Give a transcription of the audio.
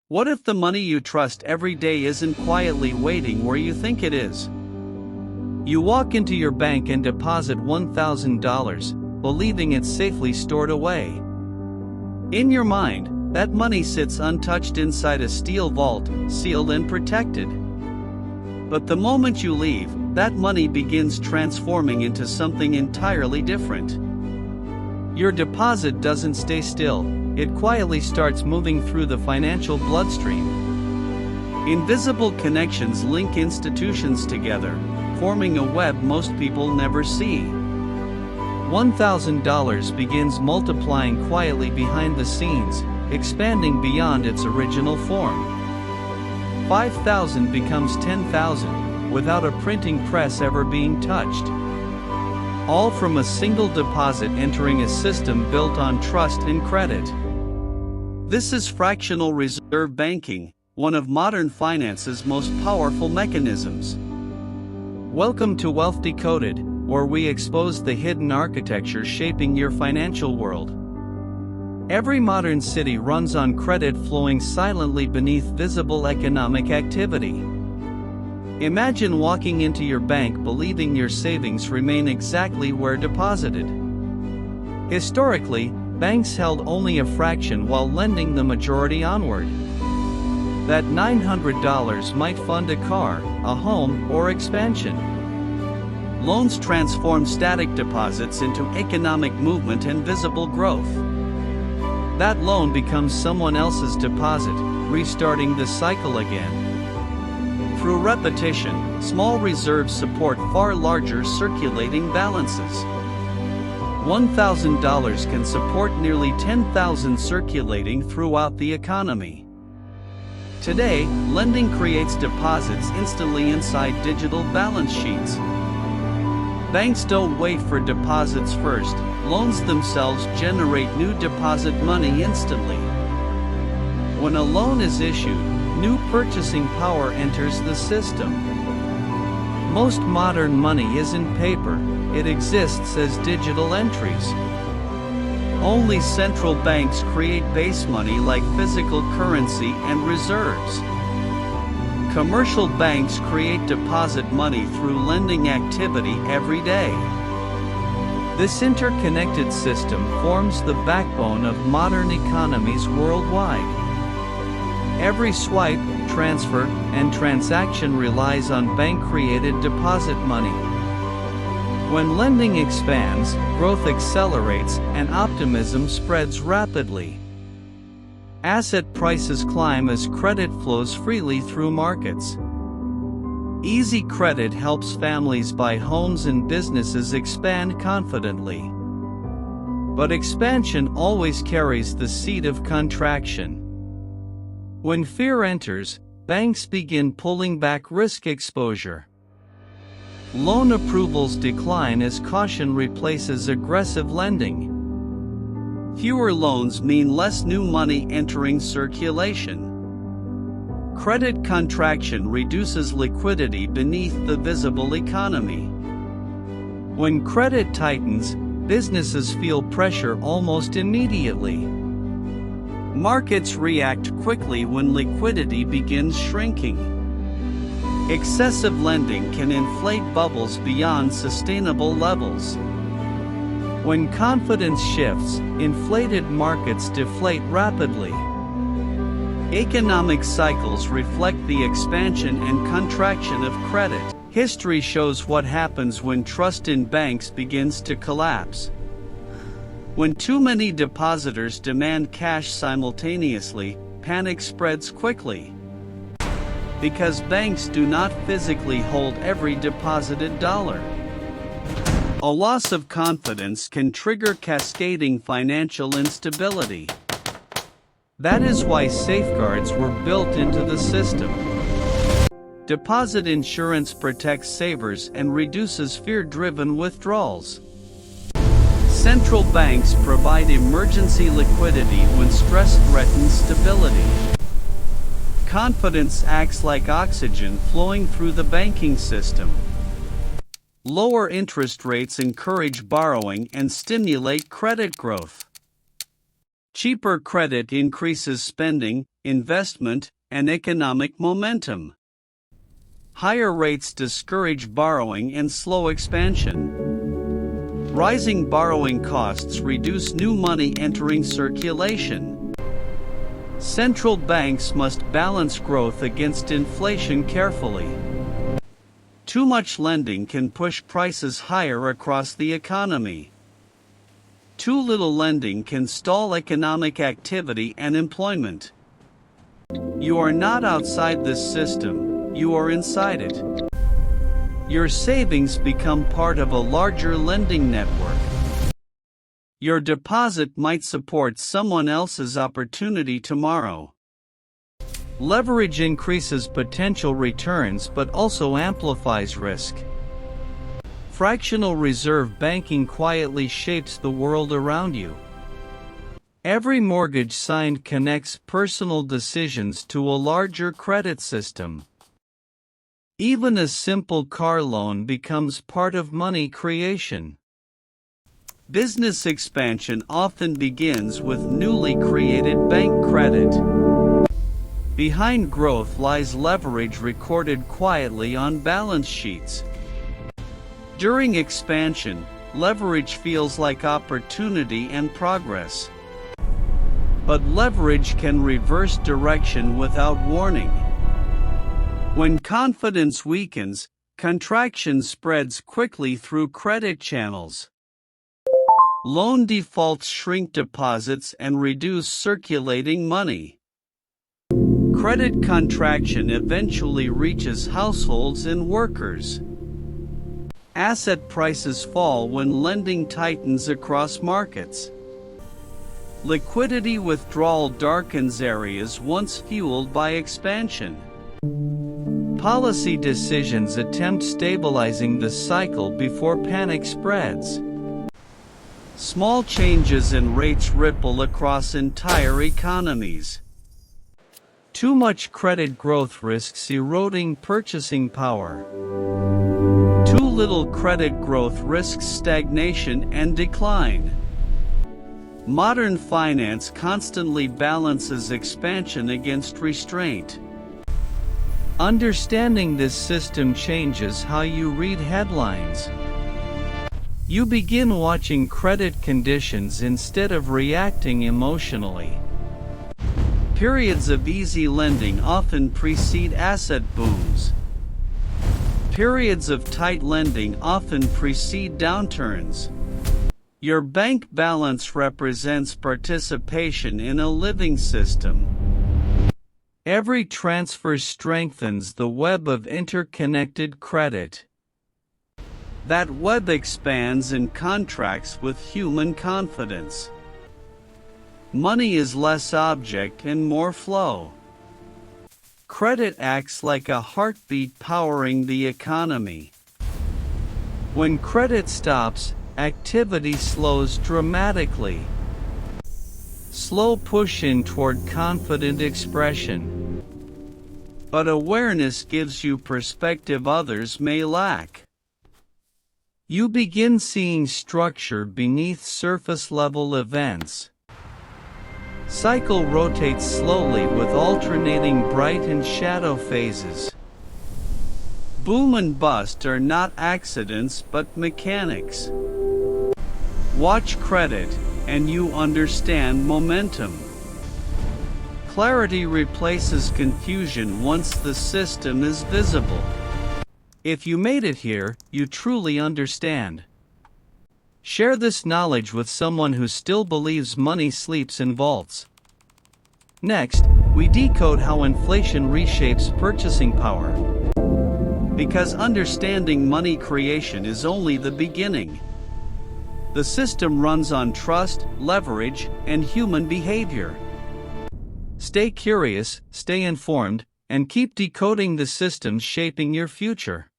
What if the money you trust every day isn't quietly waiting where you think it is? You walk into your bank and deposit $1,000, believing it's safely stored away. In your mind, that money sits untouched inside a steel vault, sealed and protected. But the moment you leave, that money begins transforming into something entirely different. Your deposit doesn't stay still, it quietly starts moving through the financial bloodstream. Invisible connections link institutions together, forming a web most people never see. $1,000 begins multiplying quietly behind the scenes, expanding beyond its original form. $5,000 becomes $10,000, without a printing press ever being touched. All from a single deposit entering a system built on trust and credit. This is fractional reserve banking, one of modern finance's most powerful mechanisms. Welcome to Wealth Decoded, where we expose the hidden architecture shaping your financial world. Every modern city runs on credit flowing silently beneath visible economic activity. Imagine walking into your bank believing your savings remain exactly where deposited. Historically, banks held only a fraction while lending the majority onward. That $900 might fund a car, a home, or expansion. Loans transform static deposits into economic movement and visible growth. That loan becomes someone else's deposit, restarting the cycle again. Through repetition, small reserves support far larger circulating balances. $1,000 can support nearly 10,000 circulating throughout the economy. Today, lending creates deposits instantly inside digital balance sheets. Banks don't wait for deposits first, loans themselves generate new deposit money instantly. When a loan is issued, new purchasing power enters the system. Most modern money isn't paper, it exists as digital entries. Only central banks create base money like physical currency and reserves. Commercial banks create deposit money through lending activity every day. This interconnected system forms the backbone of modern economies worldwide. Every swipe, transfer, and transaction relies on bank-created deposit money. When lending expands, growth accelerates, and optimism spreads rapidly. Asset prices climb as credit flows freely through markets. Easy credit helps families buy homes and businesses expand confidently. But expansion always carries the seed of contraction. When fear enters, banks begin pulling back risk exposure. Loan approvals decline as caution replaces aggressive lending. Fewer loans mean less new money entering circulation. Credit contraction reduces liquidity beneath the visible economy. When credit tightens, businesses feel pressure almost immediately. Markets react quickly when liquidity begins shrinking. Excessive lending can inflate bubbles beyond sustainable levels. When confidence shifts, inflated markets deflate rapidly. Economic cycles reflect the expansion and contraction of credit. History shows what happens when trust in banks begins to collapse. When too many depositors demand cash simultaneously, panic spreads quickly. Because banks do not physically hold every deposited dollar. A loss of confidence can trigger cascading financial instability. That is why safeguards were built into the system. Deposit insurance protects savers and reduces fear-driven withdrawals. Central banks provide emergency liquidity when stress threatens stability. Confidence acts like oxygen flowing through the banking system. Lower interest rates encourage borrowing and stimulate credit growth. Cheaper credit increases spending, investment, and economic momentum. Higher rates discourage borrowing and slow expansion. Rising borrowing costs reduce new money entering circulation. Central banks must balance growth against inflation carefully. Too much lending can push prices higher across the economy. Too little lending can stall economic activity and employment. You are not outside this system, you are inside it. Your savings become part of a larger lending network. Your deposit might support someone else's opportunity tomorrow. Leverage increases potential returns but also amplifies risk. Fractional reserve banking quietly shapes the world around you. Every mortgage signed connects personal decisions to a larger credit system. Even a simple car loan becomes part of money creation. Business expansion often begins with newly created bank credit. Behind growth lies leverage recorded quietly on balance sheets. During expansion, leverage feels like opportunity and progress. But leverage can reverse direction without warning. When confidence weakens, contraction spreads quickly through credit channels. Loan defaults shrink deposits and reduce circulating money. Credit contraction eventually reaches households and workers. Asset prices fall when lending tightens across markets. Liquidity withdrawal darkens areas once fueled by expansion. Policy decisions attempt stabilizing the cycle before panic spreads. Small changes in rates ripple across entire economies. Too much credit growth risks eroding purchasing power. Too little credit growth risks stagnation and decline. Modern finance constantly balances expansion against restraint. Understanding this system changes how you read headlines. You begin watching credit conditions instead of reacting emotionally. Periods of easy lending often precede asset booms. Periods of tight lending often precede downturns. Your bank balance represents participation in a living system. Every transfer strengthens the web of interconnected credit. That web expands and contracts with human confidence. Money is less object and more flow. Credit acts like a heartbeat powering the economy. When credit stops, activity slows dramatically. Slow push-in toward confident expression. But awareness gives you perspective others may lack. You begin seeing structure beneath surface-level events. Cycle rotates slowly with alternating bright and shadow phases. Boom and bust are not accidents but mechanics. Watch credit, and you understand momentum. Clarity replaces confusion once the system is visible. If you made it here, you truly understand. Share this knowledge with someone who still believes money sleeps in vaults. Next, we decode how inflation reshapes purchasing power. Because understanding money creation is only the beginning. The system runs on trust, leverage, and human behavior. Stay curious, stay informed, and keep decoding the systems shaping your future.